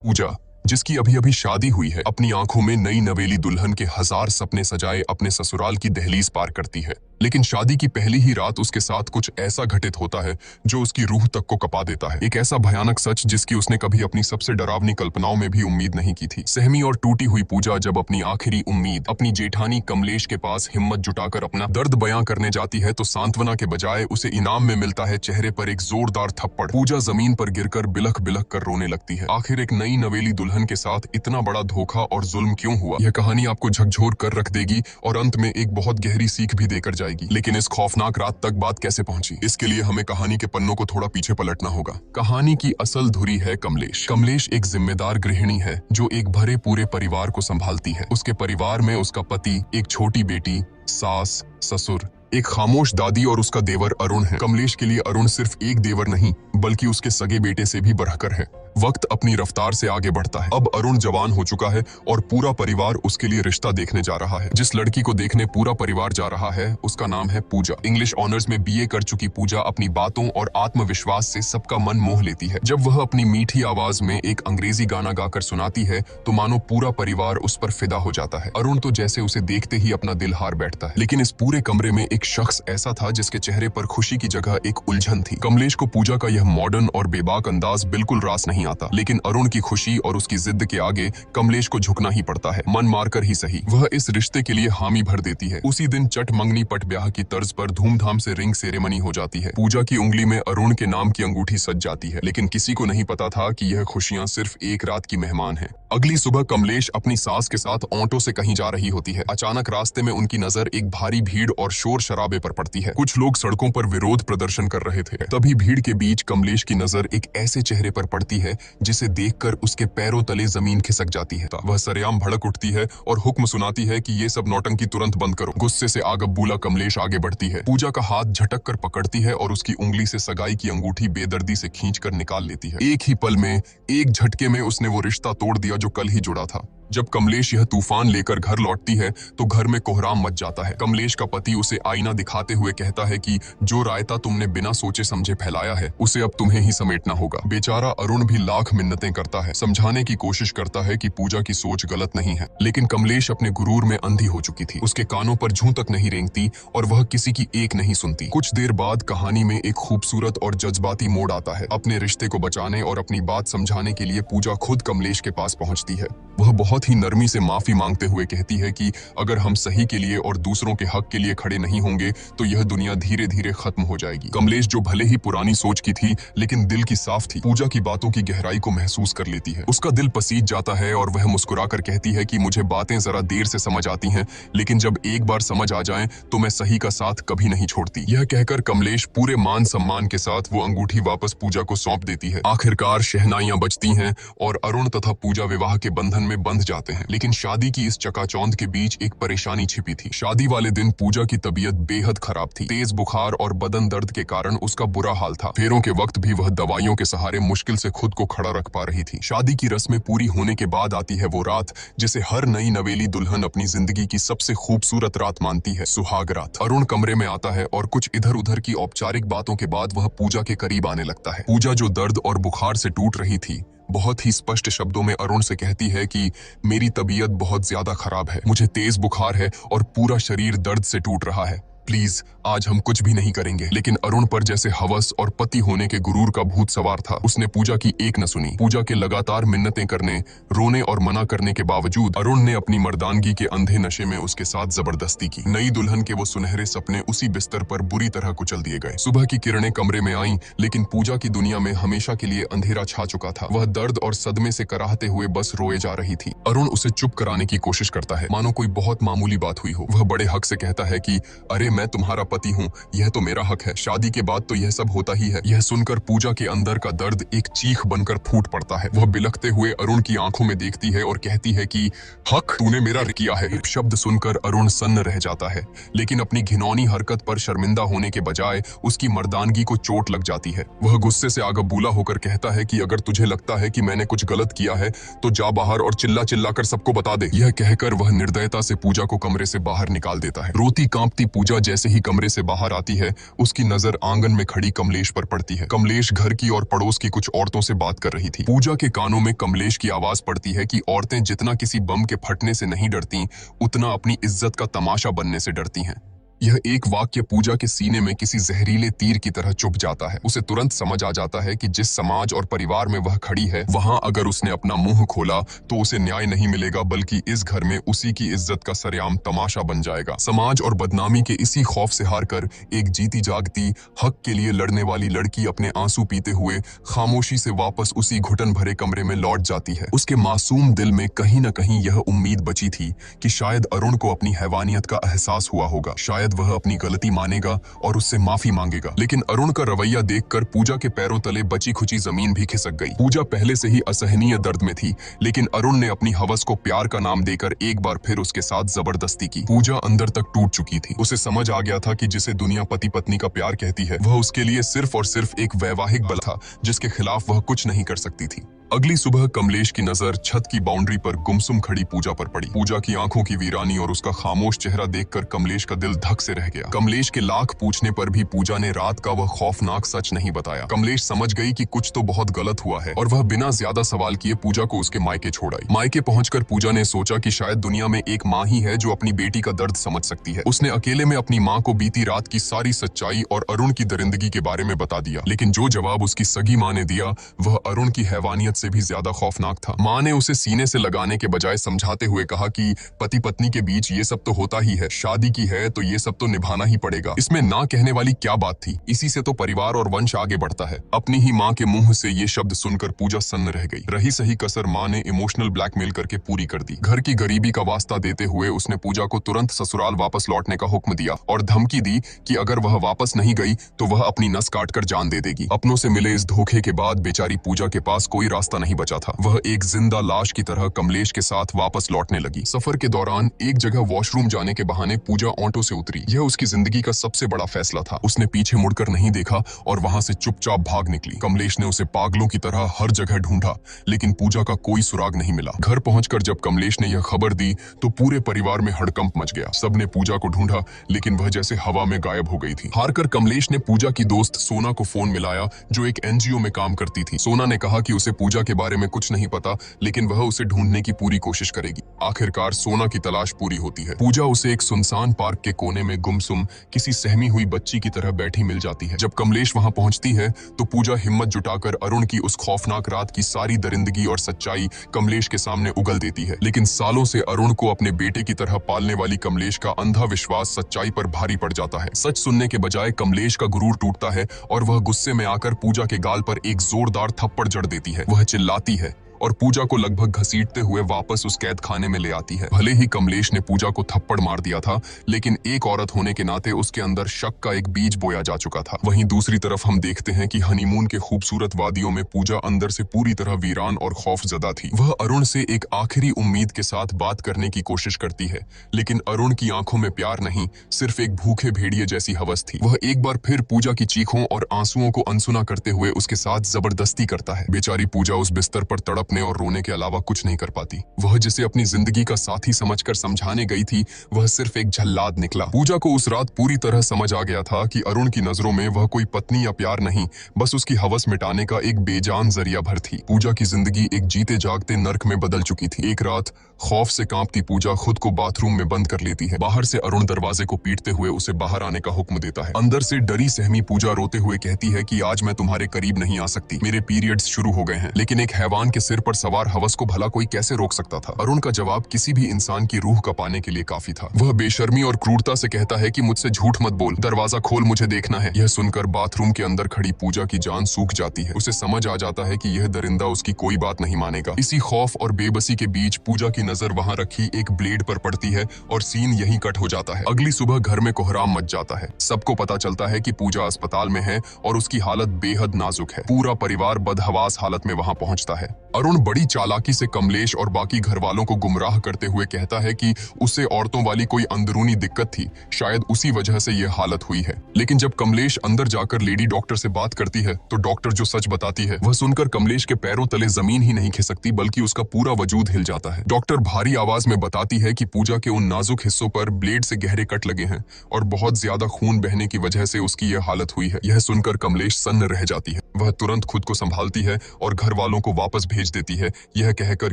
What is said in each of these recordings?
पूजा, जिसकी अभी अभी शादी हुई है, अपनी आंखों में नई नवेली दुल्हन के हजार सपने सजाए अपने ससुराल की दहलीज पार करती है। लेकिन शादी की पहली ही रात उसके साथ कुछ ऐसा घटित होता है जो उसकी रूह तक को कपा देता है। एक ऐसा भयानक सच जिसकी उसने कभी अपनी सबसे डरावनी कल्पनाओं में भी उम्मीद नहीं की थी। सहमी और टूटी हुई पूजा जब अपनी आखिरी उम्मीद अपनी जेठानी कमलेश के पास हिम्मत जुटाकर अपना दर्द बयां करने जाती है तो सांत्वना के बजाय उसे इनाम में मिलता है चेहरे पर एक जोरदार थप्पड़। पूजा जमीन पर गिरकर बिलख बिलख कर रोने लगती है। आखिर एक नई नवेली दुल्हन के साथ इतना बड़ा धोखा और जुल्म क्यों हुआ? यह कहानी आपको झकझोर कर रख देगी और अंत में एक बहुत गहरी सीख भी देकर जाएगी। लेकिन इस खौफनाक रात तक बात कैसे पहुंची, इसके लिए हमें कहानी के पन्नों को थोड़ा पीछे पलटना होगा। कहानी की असल धुरी है कमलेश। कमलेश एक जिम्मेदार गृहिणी है जो एक भरे पूरे परिवार को संभालती है। उसके परिवार में उसका पति, एक छोटी बेटी, सास, ससुर, एक खामोश दादी और उसका देवर अरुण है। कमलेश के लिए अरुण सिर्फ एक देवर नहीं बल्कि उसके सगे बेटे से भी बढ़कर है। वक्त अपनी रफ्तार से आगे बढ़ता है। अब अरुण जवान हो चुका है और पूरा परिवार उसके लिए रिश्ता देखने जा रहा है। जिस लड़की को देखने पूरा परिवार जा रहा है उसका नाम है पूजा। इंग्लिश ऑनर्स में बीए कर चुकी पूजा अपनी बातों और आत्मविश्वास से सबका मन मोह लेती है। जब वह अपनी मीठी आवाज में एक अंग्रेजी गाना गाकर सुनाती है तो मानो पूरा परिवार उस पर फिदा हो जाता है। अरुण तो जैसे उसे देखते ही अपना दिल हार बैठता है। लेकिन इस पूरे कमरे में एक शख्स ऐसा था जिसके चेहरे पर खुशी की जगह एक उलझन थी। कमलेश को पूजा का यह मॉडर्न और बेबाक अंदाज बिल्कुल रास नहीं आता, लेकिन अरुण की खुशी और उसकी जिद के आगे कमलेश को झुकना ही पड़ता है। मन मारकर ही सही, वह इस रिश्ते के लिए हामी भर देती है। उसी दिन चट मंगनी पट ब्याह की तर्ज पर धूमधाम से रिंग सेरेमनी हो जाती है। पूजा की उंगली में अरुण के नाम की अंगूठी सज जाती है, लेकिन किसी को नहीं पता था कि यह खुशियां सिर्फ एक रात की मेहमान है। अगली सुबह कमलेश अपनी सास के साथ ऑटो से कहीं जा रही होती है। अचानक रास्ते में उनकी नजर एक भारी भीड़ और शोर शराबे पर पड़ती है। कुछ लोग सड़कों पर विरोध प्रदर्शन कर रहे थे। तभी भीड़ के बीच कमलेश की नजर एक ऐसे चेहरे पर पड़ती है जिसे देखकर उसके पैरों तले जमीन खिसक जाती है। वह सरेआम भड़क उठती है और हुक्म सुनाती है कि ये सब नौटंकी तुरंत बंद करो। गुस्से से आगबूला कमलेश आगे बढ़ती है। पूजा का हाथ झटक कर पकड़ती है और उसकी उंगली से सगाई की अंगूठी बेदर्दी से खींचकर निकाल लेती है। एक ही पल में, एक झटके में उसने वो रिश्ता तोड़ दिया जो कल ही जुड़ा था। जब कमलेश यह तूफान लेकर घर लौटती है तो घर में कोहराम मच जाता है। कमलेश का पति उसे आईना दिखाते हुए कहता है कि जो रायता तुमने बिना सोचे समझे फैलाया है उसे अब तुम्हें ही समेटना होगा। बेचारा अरुण भी लाख मिन्नतें करता है, समझाने की कोशिश करता है कि पूजा की सोच गलत नहीं है, लेकिन कमलेश अपने गुरूर में अंधी हो चुकी थी। उसके कानों पर जूं तक नहीं रेंगती और वह किसी की एक नहीं सुनती। कुछ देर बाद कहानी में एक खूबसूरत और जज्बाती मोड़ आता है। अपने रिश्ते को बचाने और अपनी बात समझाने के लिए पूजा खुद कमलेश के पास पहुंचती है। वह बहुत ही नरमी से माफी मांगते हुए कहती है कि अगर हम सही के लिए और दूसरों के हक के लिए खड़े नहीं होंगे तो यह दुनिया धीरे धीरे खत्म हो जाएगी। कमलेश जो भले ही पुरानी सोच की थी लेकिन दिल की साफ थी, पूजा की बातों की गहराई को महसूस कर लेती है। उसका दिल पसीज जाता है और वह मुस्कुराकर कहती है कि मुझे बातें जरा देर से समझ आती हैं, लेकिन जब एक बार समझ आ जाएं तो मैं सही का साथ कभी नहीं छोड़ती। यह कहकर कमलेश पूरे मान सम्मान के साथ वो अंगूठी वापस पूजा को सौंप देती है। आखिरकार शहनाइयां बजती हैं और अरुण तथा पूजा विवाह के बंधन में बंध जाते हैं। लेकिन शादी की इस चकाचौंध के बीच एक परेशानी छिपी थी। शादी वाले दिन पूजा की तबीयत बेहद खराब थी। तेज बुखार और बदन दर्द के कारण उसका बुरा हाल था। फेरों के वक्त भी वह दवाइयों के सहारे मुश्किल से खुद को खड़ा रख पा रही थी। शादी की रस्में पूरी होने के बाद आती है वो रात जिसे हर नई नवेली दुल्हन अपनी जिंदगी की सबसे खूबसूरत रात मानती है, सुहाग रात। अरुण कमरे में आता है और कुछ इधर उधर की औपचारिक बातों के बाद वह पूजा के करीब आने लगता है। पूजा जो दर्द और बुखार से टूट रही थी बहुत ही स्पष्ट शब्दों में अरुण से कहती है कि मेरी तबीयत बहुत ज्यादा खराब है, मुझे तेज बुखार है और पूरा शरीर दर्द से टूट रहा है। प्लीज आज हम कुछ भी नहीं करेंगे। लेकिन अरुण पर जैसे हवस और पति होने के गुरूर का भूत सवार था। उसने पूजा की एक न सुनी। पूजा के लगातार मिन्नतें करने, रोने और मना करने के बावजूद अरुण ने अपनी मर्दानगी के अंधे नशे में उसके साथ जबरदस्ती की। नई दुल्हन के वो सुनहरे सपने उसी बिस्तर पर बुरी तरह कुचल दिए गए। सुबह की किरणें कमरे में आईं, लेकिन पूजा की दुनिया में हमेशा के लिए अंधेरा छा चुका था। वह दर्द और सदमे से कराहते हुए बस रोए जा रही थी। अरुण उसे चुप कराने की कोशिश करता है, मानो कोई बहुत मामूली बात हुई हो। वह बड़े हक से कहता है कि अरे मैं तुम्हारा पति हूँ, यह तो मेरा हक है, शादी के बाद तो यह सब होता ही है। यह सुनकर पूजा के अंदर का दर्द एक चीख बनकर फूट पड़ता है। वह बिलखते हुए अरुण की आंखों में देखती है और कहती है कि हक तूने मेरा किया है। शब्द सुनकर अरुण सन्न रह जाता है, लेकिन अपनी घिनौनी हरकत पर शर्मिंदा होने के बजाय उसकी मर्दानगी को चोट लग जाती है। वह गुस्से से आगबूला होकर कहता है कि अगर तुझे लगता है कि मैंने कुछ गलत किया है तो जा बाहर और चिल्ला चिल्ला कर सबको बता दे। यह कहकर वह निर्दयता से पूजा को कमरे से बाहर निकाल देता है। रोती कांपती पूजा जैसे ही कमरे से बाहर आती है, उसकी नजर आंगन में खड़ी कमलेश पर पड़ती है। कमलेश घर की और पड़ोस की कुछ औरतों से बात कर रही थी। पूजा के कानों में कमलेश की आवाज पड़ती है कि औरतें जितना किसी बम के फटने से नहीं डरती, उतना अपनी इज्जत का तमाशा बनने से डरती हैं। यह एक वाक्य पूजा के सीने में किसी जहरीले तीर की तरह चुभ जाता है। उसे तुरंत समझ आ जाता है कि जिस समाज और परिवार में वह खड़ी है, वहां अगर उसने अपना मुंह खोला तो उसे न्याय नहीं मिलेगा, बल्कि इस घर में उसी की इज्जत का सरेआम तमाशा बन जाएगा। समाज और बदनामी के इसी खौफ से हारकर एक जीती जागती हक के लिए लड़ने वाली लड़की अपने आंसू पीते हुए खामोशी से वापस उसी घुटन भरे कमरे में लौट जाती है। उसके मासूम दिल में कहीं न कहीं यह उम्मीद बची थी कि शायद अरुण को अपनी हैवानियत का एहसास हुआ होगा, शायद वह अपनी गलती मानेगा और उससे माफी मांगेगा। लेकिन अरुण का रवैया देखकर पूजा के पैरों तले बची खुची जमीन भी खिसक गई। पूजा पहले से ही असहनीय दर्द में थी, लेकिन अरुण ने अपनी हवस को प्यार का नाम देकर एक बार फिर उसके साथ जबरदस्ती की। पूजा अंदर तक टूट चुकी थी। उसे समझ आ गया था कि जिसे दुनिया पति पत्नी का प्यार कहती है, वह उसके लिए सिर्फ और सिर्फ एक वैवाहिक बल था, जिसके खिलाफ वह कुछ नहीं कर सकती थी। अगली सुबह कमलेश की नजर छत की बाउंड्री पर गुमसुम खड़ी पूजा पर पड़ी। पूजा की आंखों की वीरानी और उसका खामोश चेहरा देखकर कमलेश का दिल धक से रह गया। कमलेश के लाख पूछने पर भी पूजा ने रात का वह खौफनाक सच नहीं बताया। कमलेश समझ गई कि कुछ तो बहुत गलत हुआ है और वह बिना ज्यादा सवाल किए पूजा को उसके मायके छोड़ आई। मायके पहुंचकर पूजा ने सोचा कि शायद दुनिया में एक माँ ही है जो अपनी बेटी का दर्द समझ सकती है। उसने अकेले में अपनी माँ को बीती रात की सारी सच्चाई और अरुण की दरिंदगी के बारे में बता दिया। लेकिन जो जवाब उसकी सगी माँ ने दिया, वह अरुण की हैवानियत से भी ज्यादा खौफनाक था। माँ ने उसे सीने से लगाने के बजाय समझाते हुए कहा कि पति पत्नी के बीच ये सब तो होता ही है, शादी की है तो ये सब तो निभाना ही पड़ेगा। इसमें ना कहने वाली क्या बात थी? इसी से तो परिवार और वंश आगे बढ़ता है। अपनी ही माँ के मुंह से ये शब्द सुनकर पूजा सन्न रह गई। रही सही कसर माँ ने इमोशनल ब्लैकमेल करके पूरी कर दी। घर की गरीबी का वास्ता देते हुए उसने पूजा को तुरंत ससुराल वापस लौटने का हुक्म दिया और धमकी दी कि अगर वह वापस नहीं गई तो वह अपनी नस काटकर जान दे देगी। अपनों से मिले इस धोखे के बाद बेचारी पूजा के पास कोई रास्ता नहीं बचा था। वह एक जिंदा लाश की तरह कमलेश के साथ वापस लौटने लगी। सफर के दौरान एक जगह वॉशरूम जाने के बहाने पूजा ऑटो से उतरी। यह उसकी जिंदगी का सबसे बड़ा फैसला था। उसने पीछे मुड़कर नहीं देखा और वहां से चुपचाप भाग निकली। कमलेश ने उसे पागलों की तरह हर जगह ढूंढा, लेकिन पूजा का कोई सुराग नहीं मिला। घर पहुंचकर जब कमलेश ने यह खबर दी तो पूरे परिवार में हड़कंप मच गया। सबने पूजा को ढूंढा, लेकिन वह जैसे हवा में गायब हो गई थी। हारकर कमलेश ने पूजा की दोस्त सोना को फोन मिलाया, जो एक एनजीओ में काम करती थी। सोना ने कहा कि उसे पूजा के बारे में कुछ नहीं पता, लेकिन वह उसे ढूंढने की पूरी कोशिश करेगी। आखिरकार सोना की तलाश पूरी होती है। पूजा उसे एक सुनसान पार्क के कोने में गुमसुम किसी सहमी हुई बच्ची की तरह बैठी मिल जाती है। जब कमलेश वहां पहुंचती है तो पूजा हिम्मत जुटाकर अरुण की उस खौफनाक रात की सारी दरिंदगी और सच्चाई कमलेश के सामने उगल देती है। लेकिन सालों से अरुण को अपने बेटे की तरह पालने वाली कमलेश का अंधा विश्वास सच्चाई पर भारी पड़ जाता है। सच सुनने के बजाय कमलेश का गुरूर टूटता है और वह गुस्से में आकर पूजा के गाल पर एक जोरदार थप्पड़ जड़ देती है। वह चिल्लाती है और पूजा को लगभग घसीटते हुए वापस उस कैद खाने में ले आती है। भले ही कमलेश ने पूजा को थप्पड़ मार दिया था, लेकिन एक औरत होने के नाते उसके अंदर शक का एक बीज बोया जा चुका था। वहीं दूसरी तरफ हम देखते हैं कि हनीमून के खूबसूरत वादियों में पूजा अंदर से पूरी तरह वीरान और खौफजदा थी। वह अरुण से एक आखिरी उम्मीद के साथ बात करने की कोशिश करती है, लेकिन अरुण की आंखों में प्यार नहीं, सिर्फ एक भूखे भेड़िए जैसी हवस थी। वह एक बार फिर पूजा की चीखों और आंसुओं को अनसुना करते हुए उसके साथ जबरदस्ती करता है। बेचारी पूजा उस बिस्तर पर तड़पने और रोने के अलावा कुछ नहीं कर पाती। वह जिसे अपनी जिंदगी का साथी समझकर समझाने गई थी, वह सिर्फ एक जल्लाद निकला। पूजा को उस रात पूरी तरह समझ आ गया था कि अरुण की नजरों में वह कोई पत्नी या प्यार नहीं, बस उसकी हवस मिटाने का एक बेजान जरिया भर थी। पूजा की जिंदगी एक जीते जागते नर्क में बदल चुकी थी। एक रात खौफ से कांपती पूजा खुद को बाथरूम में बंद कर लेती है। बाहर से अरुण दरवाजे को पीटते हुए उसे बाहर आने का हुक्म देता है। अंदर से डरी सहमी पूजा रोते हुए कहती है कि आज मैं तुम्हारे करीब नहीं आ सकती, मेरे पीरियड्स शुरू हो गए हैं। लेकिन एक हैवान के सिर पर सवार हवस को भला कोई कैसे रोक सकता था? अरुण का जवाब किसी भी इंसान की रूह का पाने के लिए काफी था। वह बेशर्मी और क्रूरता से कहता है कि मुझसे झूठ मत बोल, दरवाजा खोल, मुझे देखना है। यह सुनकर बाथरूम के अंदर खड़ी पूजा की जान सूख जाती है। उसे समझ आ जाता है कि यह दरिंदा उसकी कोई बात नहीं मानेगा। इसी खौफ और बेबसी के बीच पूजा की नजर वहां रखी एक ब्लेड पर पड़ती है और सीन यहीं कट हो जाता है। अगली सुबह घर में कोहराम मच जाता है। सबको पता चलता है कि पूजा अस्पताल में है और उसकी हालत बेहद नाजुक है। पूरा परिवार बदहवास हालत में वहां पहुंचता है। अरुण बड़ी चालाकी से कमलेश और बाकी घर वालों को गुमराह करते हुए कहता है कि उसे औरतों वाली कोई अंदरूनी दिक्कत थी, शायद उसी वजह से यह हालत हुई है। लेकिन जब कमलेश अंदर जाकर लेडी डॉक्टर से बात करती है तो डॉक्टर जो सच बताती है वह सुनकर कमलेश के पैरों तले जमीन ही नहीं खिसकती बल्कि उसका पूरा वजूद हिल जाता है। डॉक्टर भारी आवाज में बताती है कि पूजा के उन नाजुक हिस्सों पर ब्लेड से गहरे कट लगे हैं और बहुत ज्यादा खून बहने की वजह से उसकी यह हालत हुई है। यह सुनकर कमलेश सन्न रह जाती है। वह तुरंत खुद को संभालती है और घर वालों को वापस भेज देती है, यह कहकर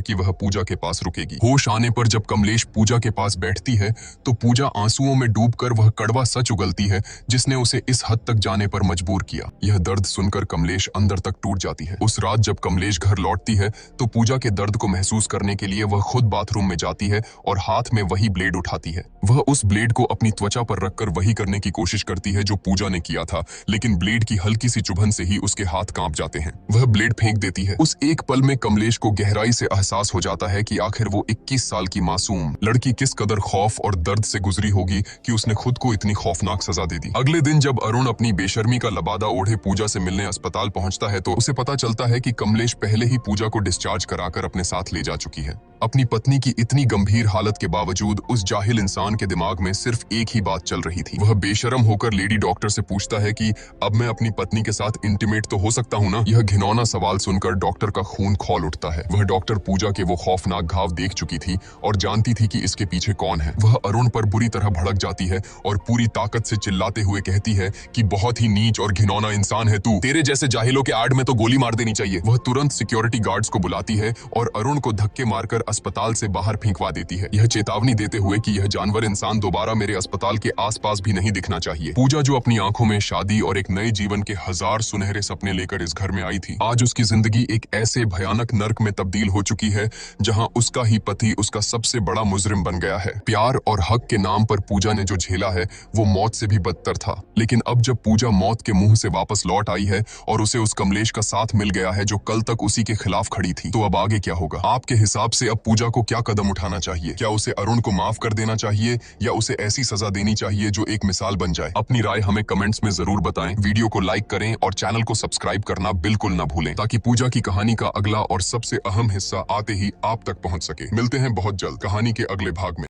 कि वह पूजा के पास रुकेगी। होश आने पर जब कमलेश पूजा के पास बैठती है तो पूजा आंसुओं में डूबकर वह कड़वा सच उगलती है जिसने उसे इस हद तक जाने पर मजबूर किया। यह दर्द सुनकर कमलेश अंदर तक टूट जाती है। उस रात जब कमलेश घर लौटती है तो पूजा के दर्द को महसूस करने के लिए वह खुद बाथरूम में जाती है और हाथ में वही ब्लेड उठाती है। वह उस ब्लेड को अपनी त्वचा पर रखकर वही करने की कोशिश करती है जो पूजा ने किया था, लेकिन ब्लेड की हल्की सी चुभन से ही उसके हाथ कांप जाते हैं। वह ब्लेड फेंक देती है। उस एक पल में कमलेश को गहराई से एहसास हो जाता है कि आखिर वो 21 साल की मासूम लड़की किस कदर खौफ और दर्द से गुजरी होगी कि उसने खुद को इतनी खौफनाक सजा दे दी। अगले दिन जब अरुण अपनी बेशर्मी का लबादा ओढ़े पूजा से मिलने अस्पताल पहुंचता है तो उसे पता चलता है कि कमलेश पहले ही पूजा को डिस्चार्ज कराकर अपने साथ ले जा चुकी है। अपनी पत्नी की इतनी गंभीर हालत के बावजूद उस जाहिल इंसान के दिमाग में सिर्फ एक ही बात चल रही थी। वह बेशरम होकर लेडी डॉक्टर से पूछता है कि अब मैं अपनी पत्नी के साथ इंटीमेट तो हो सकता हूं ना? यह घिनौना सवाल सुनकर डॉक्टर का खून खौल उठता है। वह डॉक्टर पूजा के वो खौफनाक घाव देख चुकी थी और जानती थी कि इसके पीछे कौन है। वह अरुण पर बुरी तरह भड़क जाती है और पूरी ताकत से चिल्लाते हुए कहती है कि बहुत ही नीच और घिनौना इंसान है तू, तेरे जैसे जाहिलों के आड़ में तो गोली मार देनी चाहिए। वह तुरंत सिक्योरिटी गार्ड्स को बुलाती है और अरुण को धक्के मारकर अस्पताल से बाहर फेंकवा देती है, यह चेतावनी देते हुए कि यह जानवर इंसान दोबारा मेरे अस्पताल के आसपास भी नहीं दिखना चाहिए। पूजा जो अपनी आंखों में शादी और एक नए जीवन के हजार सुनहरे सपने लेकर इस घर में आई थी, आज उसकी जिंदगी एक ऐसे भयानक नर्क में तब्दील हो चुकी है जहां उसका ही पति उसका सबसे बड़ा मुजरिम बन गया है। प्यार और हक के नाम पर पूजा ने जो झेला है वो मौत से भी बदतर था, लेकिन अब जब पूजा मौत के मुंह से वापस लौट आई है और उसे उस कमलेश का साथ मिल गया है जो कल तक उसी के खिलाफ खड़ी थी, तो अब आगे क्या होगा? आपके हिसाब से अब पूजा को क्या कदम उठाना चाहिए? क्या उसे अरुण को माफ कर देना चाहिए या उसे ऐसी सजा देनी चाहिए जो एक मिसाल बन जाए? अपनी राय हमें कमेंट्स में जरूर बताएं। वीडियो को लाइक करें और चैनल को सब्सक्राइब करना बिल्कुल न भूलें ताकि पूजा की कहानी का अगला और सबसे अहम हिस्सा आते ही आप तक पहुंच सके। मिलते हैं बहुत जल्द कहानी के अगले भाग में।